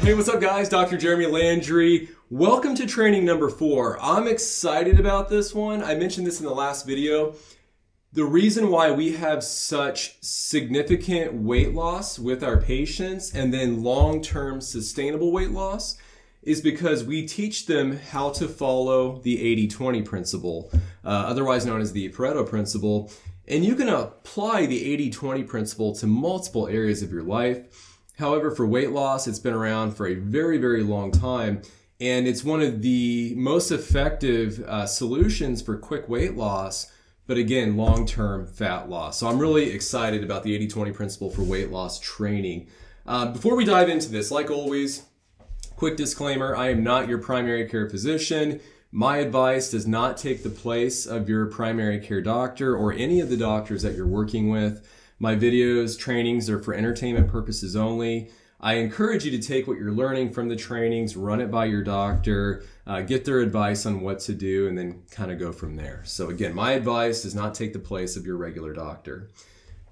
Hey, what's up guys? Dr. Jeremy Landry. Welcome to training number 4. I'm excited about this one. I mentioned this in the last video. The reason why we have such significant weight loss with our patients and then long-term sustainable weight loss is because we teach them how to follow the 80-20 principle, otherwise known as the Pareto principle. And you can apply the 80-20 principle to multiple areas of your life. However, for weight loss, it's been around for a very, very long time. And it's one of the most effective solutions for quick weight loss, but again, long-term fat loss. So I'm really excited about the 80-20 principle for weight loss training. Before we dive into this, like always, quick disclaimer, I am not your primary care physician. My advice does not take the place of your primary care doctor or any of the doctors that you're working with. My videos, trainings are for entertainment purposes only. I encourage you to take what you're learning from the trainings, run it by your doctor, get their advice on what to do, and then kind of go from there. So again, my advice does not take the place of your regular doctor.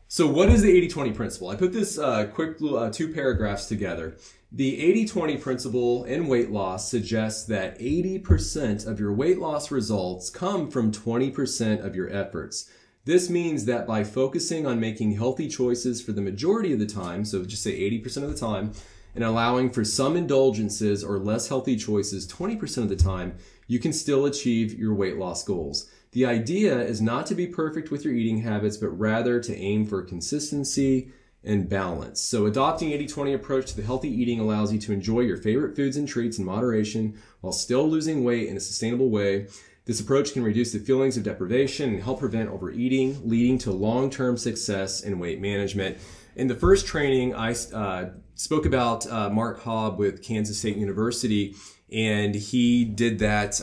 So what is the 80-20 principle? I put this quick 2 paragraphs together. The 80-20 principle in weight loss suggests that 80% of your weight loss results come from 20% of your efforts. This means that by focusing on making healthy choices for the majority of the time, so just say 80% of the time, and allowing for some indulgences or less healthy choices 20% of the time, you can still achieve your weight loss goals. The idea is not to be perfect with your eating habits, but rather to aim for consistency and balance. So adopting 80-20 approach to the healthy eating allows you to enjoy your favorite foods and treats in moderation while still losing weight in a sustainable way. This approach can reduce the feelings of deprivation and help prevent overeating, leading to long-term success in weight management. In the first training, I spoke about Mark Hobb with Kansas State University, and he did that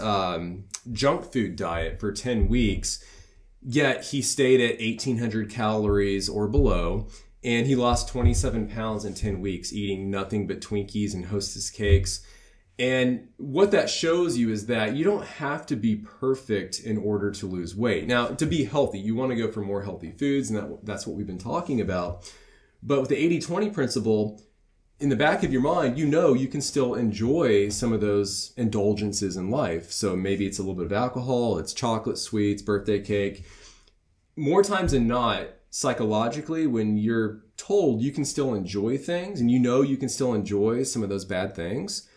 junk food diet for 10 weeks, yet he stayed at 1,800 calories or below, and he lost 27 pounds in 10 weeks, eating nothing but Twinkies and Hostess cakes. And what that shows you is that you don't have to be perfect in order to lose weight. Now, to be healthy, you want to go for more healthy foods, and that's what we've been talking about. But with the 80-20 principle, in the back of your mind, you know you can still enjoy some of those indulgences in life. So maybe it's a little bit of alcohol, it's chocolate, sweets, birthday cake. More times than not, psychologically, when you're told you can still enjoy things and you know you can still enjoy some of those bad things,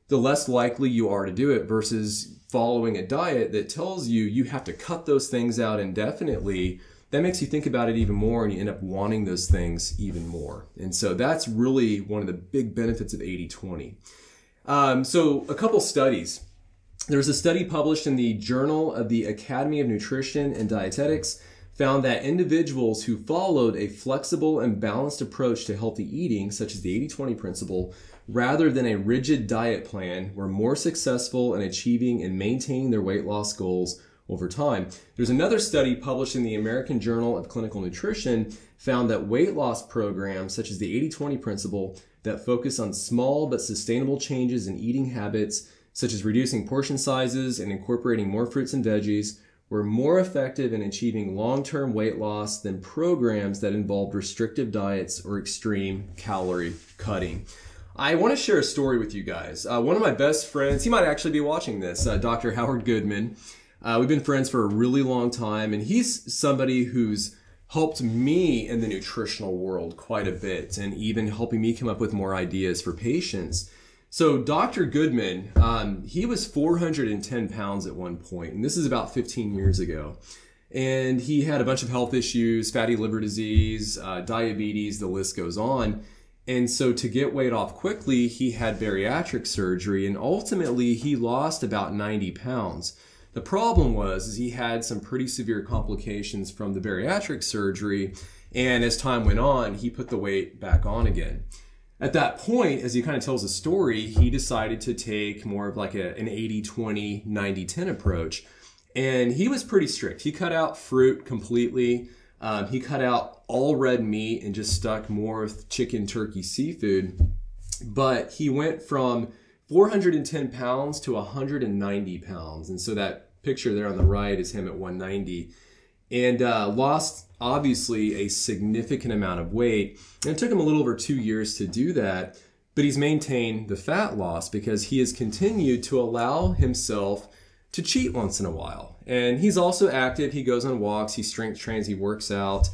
the less likely you are to do it versus following a diet that tells you you have to cut those things out indefinitely. That makes you think about it even more and you end up wanting those things even more. And so that's really one of the big benefits of 80-20. So a couple studies. There's a study published in the Journal of the Academy of Nutrition and Dietetics found that individuals who followed a flexible and balanced approach to healthy eating, such as the 80-20 principle, rather than a rigid diet plan, were more successful in achieving and maintaining their weight loss goals over time. There's another study published in the American Journal of Clinical Nutrition found that weight loss programs, such as the 80-20 principle, that focus on small but sustainable changes in eating habits, such as reducing portion sizes and incorporating more fruits and veggies, were more effective in achieving long-term weight loss than programs that involved restrictive diets or extreme calorie cutting. I want to share a story with you guys. One of my best friends, he might actually be watching this, Dr. Howard Goodman. We've been friends for a really long time, and he's somebody who's helped me in the nutritional world quite a bit, and even helping me come up with more ideas for patients. So Dr. Goodman, he was 410 pounds at one point, and this is about 15 years ago. And he had a bunch of health issues, fatty liver disease, diabetes, the list goes on. And so to get weight off quickly, he had bariatric surgery, and ultimately he lost about 90 pounds. The problem was he had some pretty severe complications from the bariatric surgery, and as time went on, he put the weight back on again. At that point, as he kind of tells the story, he decided to take more of like an 80-20, 90-10 approach. And he was pretty strict. He cut out fruit completely. He cut out all red meat and just stuck more with chicken, turkey, seafood. But he went from 410 pounds to 190 pounds. And so that picture there on the right is him at 190. And lost obviously a significant amount of weight. And it took him a little over 2 years to do that. but he's maintained the fat loss because he has continued to allow himself to cheat once in a while. And he's also active. He goes on walks, he strength trains, he works out.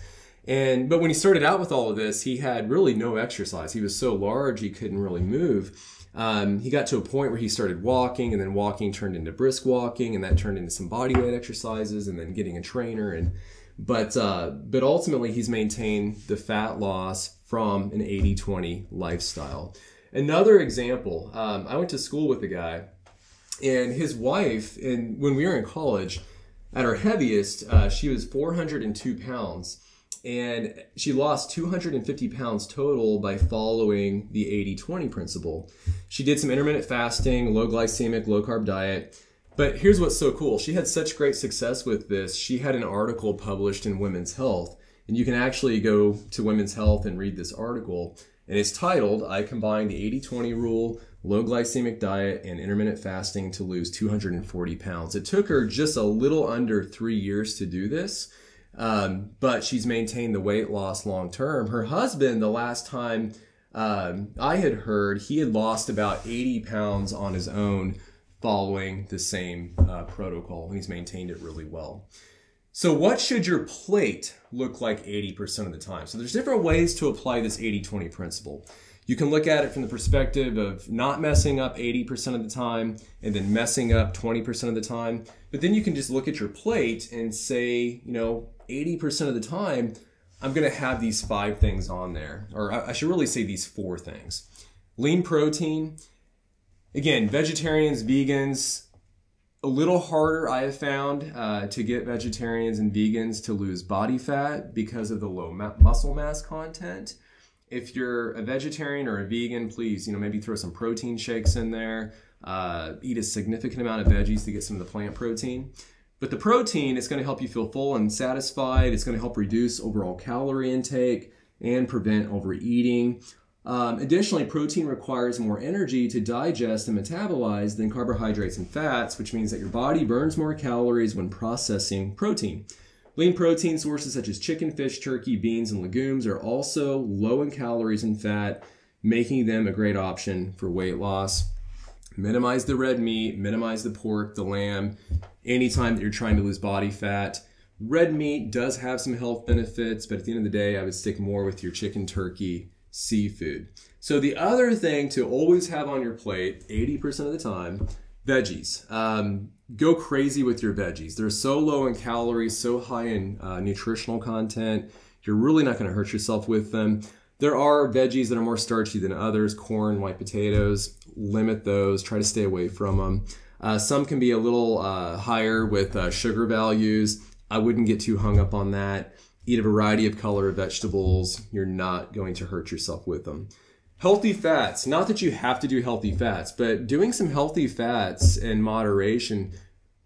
But when he started out with all of this, he had really no exercise. He was so large, he couldn't really move. He got to a point where he started walking, and then walking turned into brisk walking, and that turned into some body weight exercises, and then getting a trainer. But ultimately, he's maintained the fat loss from an 80-20 lifestyle. Another example, I went to school with a guy, and his wife, and when we were in college, at her heaviest, she was 402 pounds. And she lost 250 pounds total by following the 80-20 principle. She did some intermittent fasting, low glycemic, low carb diet. But here's what's so cool. She had such great success with this. She had an article published in Women's Health. And you can actually go to Women's Health and read this article. And it's titled, "I combined the 80-20 rule, low glycemic diet, and intermittent fasting to lose 240 pounds. It took her just a little under 3 years to do this. But she's maintained the weight loss long term. Her husband, the last time I had heard, he had lost about 80 pounds on his own following the same protocol, and he's maintained it really well. So what should your plate look like 80% of the time? So there's different ways to apply this 80-20 principle. You can look at it from the perspective of not messing up 80% of the time and then messing up 20% of the time. But then you can just look at your plate and say, 80% of the time, I'm going to have these 5 things on there. Or I should really say these 4 things. Lean protein. Again, vegetarians, vegans, a little harder I have found to get vegetarians and vegans to lose body fat because of the low muscle mass content. If you're a vegetarian or a vegan, please, maybe throw some protein shakes in there. Eat a significant amount of veggies to get some of the plant protein. But the protein is going to help you feel full and satisfied. It's going to help reduce overall calorie intake and prevent overeating. Additionally, protein requires more energy to digest and metabolize than carbohydrates and fats, which means that your body burns more calories when processing protein. Lean protein sources such as chicken, fish, turkey, beans, and legumes are also low in calories and fat, making them a great option for weight loss. Minimize the red meat, minimize the pork, the lamb, anytime that you're trying to lose body fat. Red meat does have some health benefits, but at the end of the day, I would stick more with your chicken, turkey, seafood. So the other thing to always have on your plate, 80% of the time, veggies. Go crazy with your veggies. They're so low in calories, so high in nutritional content. You're really not going to hurt yourself with them. There are veggies that are more starchy than others, corn, white potatoes. Limit those. Try to stay away from them. Some can be a little higher with sugar values. I wouldn't get too hung up on that. Eat a variety of color of vegetables. You're not going to hurt yourself with them. Healthy fats. Not that you have to do healthy fats, but doing some healthy fats in moderation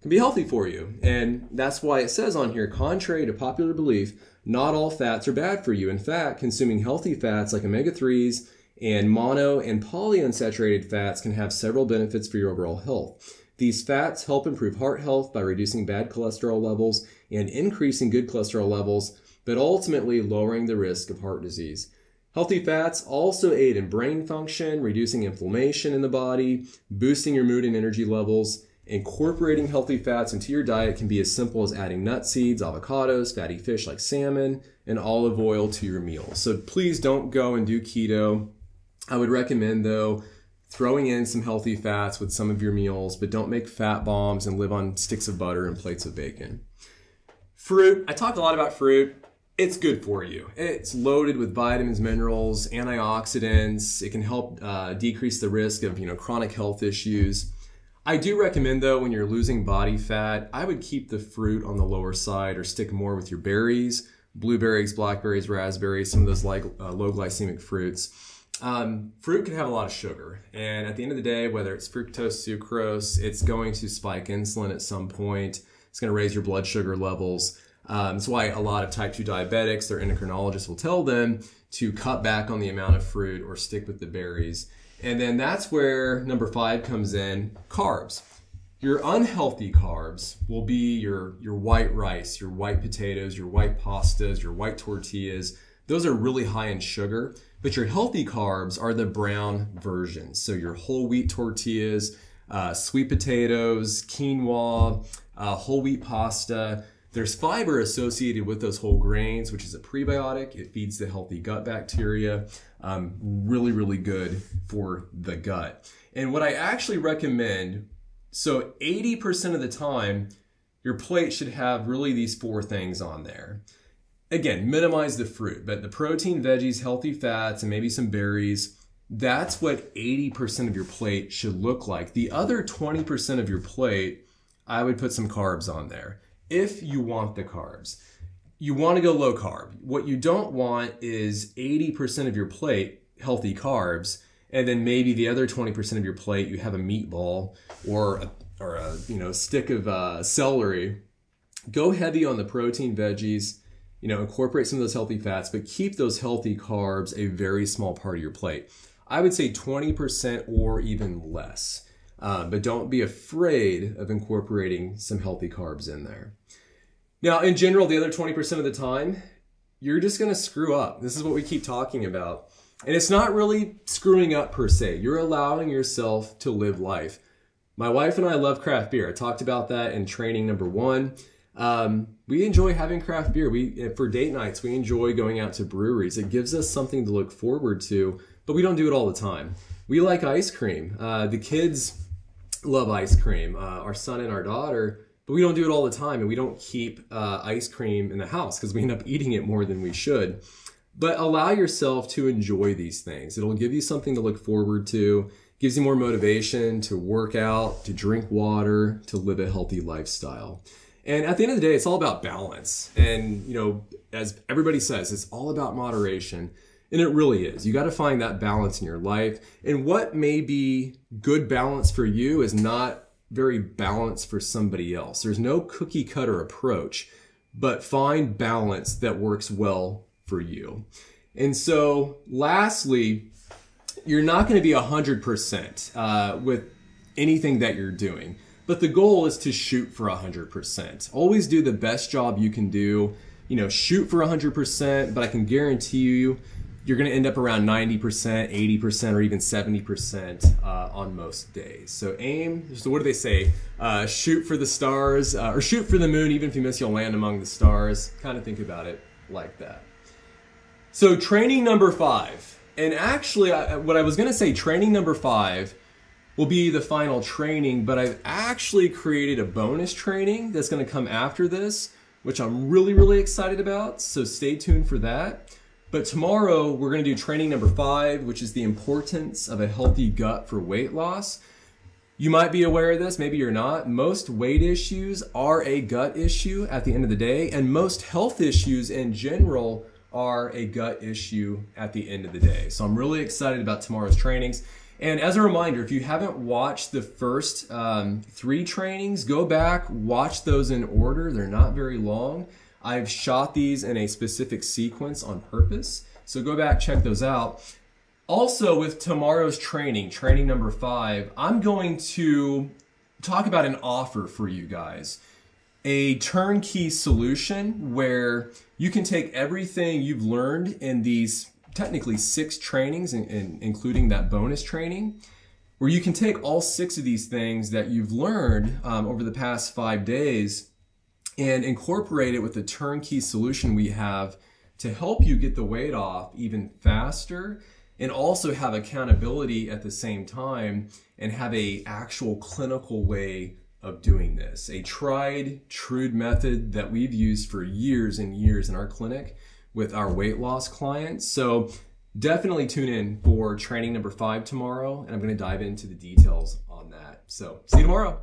can be healthy for you. And that's why it says on here, contrary to popular belief, not all fats are bad for you. In fact, consuming healthy fats like omega-3s and mono and polyunsaturated fats can have several benefits for your overall health. These fats help improve heart health by reducing bad cholesterol levels and increasing good cholesterol levels, but ultimately lowering the risk of heart disease. Healthy fats also aid in brain function, reducing inflammation in the body, boosting your mood and energy levels. Incorporating healthy fats into your diet can be as simple as adding nut seeds, avocados, fatty fish like salmon, and olive oil to your meals. So please don't go and do keto. I would recommend, though, throwing in some healthy fats with some of your meals, but don't make fat bombs and live on sticks of butter and plates of bacon. Fruit. I talk a lot about fruit. It's good for you. It's loaded with vitamins, minerals, antioxidants. It can help decrease the risk of chronic health issues. I do recommend, though, when you're losing body fat, I would keep the fruit on the lower side or stick more with your berries, blueberries, blackberries, raspberries, some of those low glycemic fruits. Fruit can have a lot of sugar, and at the end of the day, whether it's fructose, sucrose, it's going to spike insulin at some point. It's going to raise your blood sugar levels. That's why a lot of type 2 diabetics, their endocrinologists will tell them to cut back on the amount of fruit or stick with the berries. And then that's where number 5 comes in, carbs. Your unhealthy carbs will be your white rice, your white potatoes, your white pastas, your white tortillas. Those are really high in sugar, But your healthy carbs are the brown versions. So your whole wheat tortillas, sweet potatoes, quinoa, whole wheat pasta. There's fiber associated with those whole grains, which is a prebiotic. It feeds the healthy gut bacteria. Really, really good for the gut. And what I actually recommend, so 80% of the time, your plate should have really these 4 things on there. Again, minimize the fruit, but the protein, veggies, healthy fats, and maybe some berries, that's what 80% of your plate should look like. The other 20% of your plate, I would put some carbs on there if you want the carbs. You want to go low carb. What you don't want is 80% of your plate healthy carbs, and then maybe the other 20% of your plate you have a meatball or a stick of celery. Go heavy on the protein, veggies. Incorporate some of those healthy fats, but keep those healthy carbs a very small part of your plate. I would say 20% or even less, but don't be afraid of incorporating some healthy carbs in there. Now, in general, the other 20% of the time, you're just going to screw up. This is what we keep talking about. And it's not really screwing up per se. You're allowing yourself to live life. My wife and I love craft beer. I talked about that in training number 1. We enjoy having craft beer. For date nights, we enjoy going out to breweries. It gives us something to look forward to, but we don't do it all the time. We like ice cream. The kids love ice cream, our son and our daughter, but we don't do it all the time, and we don't keep ice cream in the house because we end up eating it more than we should. But allow yourself to enjoy these things. It'll give you something to look forward to, gives you more motivation to work out, to drink water, to live a healthy lifestyle. And at the end of the day, it's all about balance. And, as everybody says, it's all about moderation. And it really is. You got to find that balance in your life. And what may be good balance for you is not very balanced for somebody else. There's no cookie cutter approach, but find balance that works well for you. And so lastly, you're not going to be 100% with anything that you're doing. But the goal is to shoot for 100%. Always do the best job you can do. Shoot for 100%, but I can guarantee you, you're going to end up around 90%, 80%, or even 70% on most days. So what do they say? Shoot for the stars, or shoot for the moon. Even if you miss, you'll land among the stars. Kind of think about it like that. So training number 5. And actually, what I was going to say, training number 5 will be the final training, but I've actually created a bonus training that's going to come after this, which I'm really, really excited about. So stay tuned for that. But tomorrow we're going to do training number 5, which is the importance of a healthy gut for weight loss. You might be aware of this, maybe you're not. Most weight issues are a gut issue at the end of the day, and most health issues in general are a gut issue at the end of the day. So I'm really excited about tomorrow's trainings. And as a reminder, if you haven't watched the first 3 trainings, go back, watch those in order. They're not very long. I've shot these in a specific sequence on purpose. So go back, check those out. Also, with tomorrow's training, training number 5, I'm going to talk about an offer for you guys. A turnkey solution where you can take everything you've learned in these technically 6 trainings, including that bonus training, where you can take all 6 of these things that you've learned over the past 5 days and incorporate it with the turnkey solution we have to help you get the weight off even faster, and also have accountability at the same time and have a actual clinical way of doing this. A tried, true method that we've used for years and years in our clinic with our weight loss clients. So definitely tune in for training number 5 tomorrow, and I'm going to dive into the details on that. So see you tomorrow.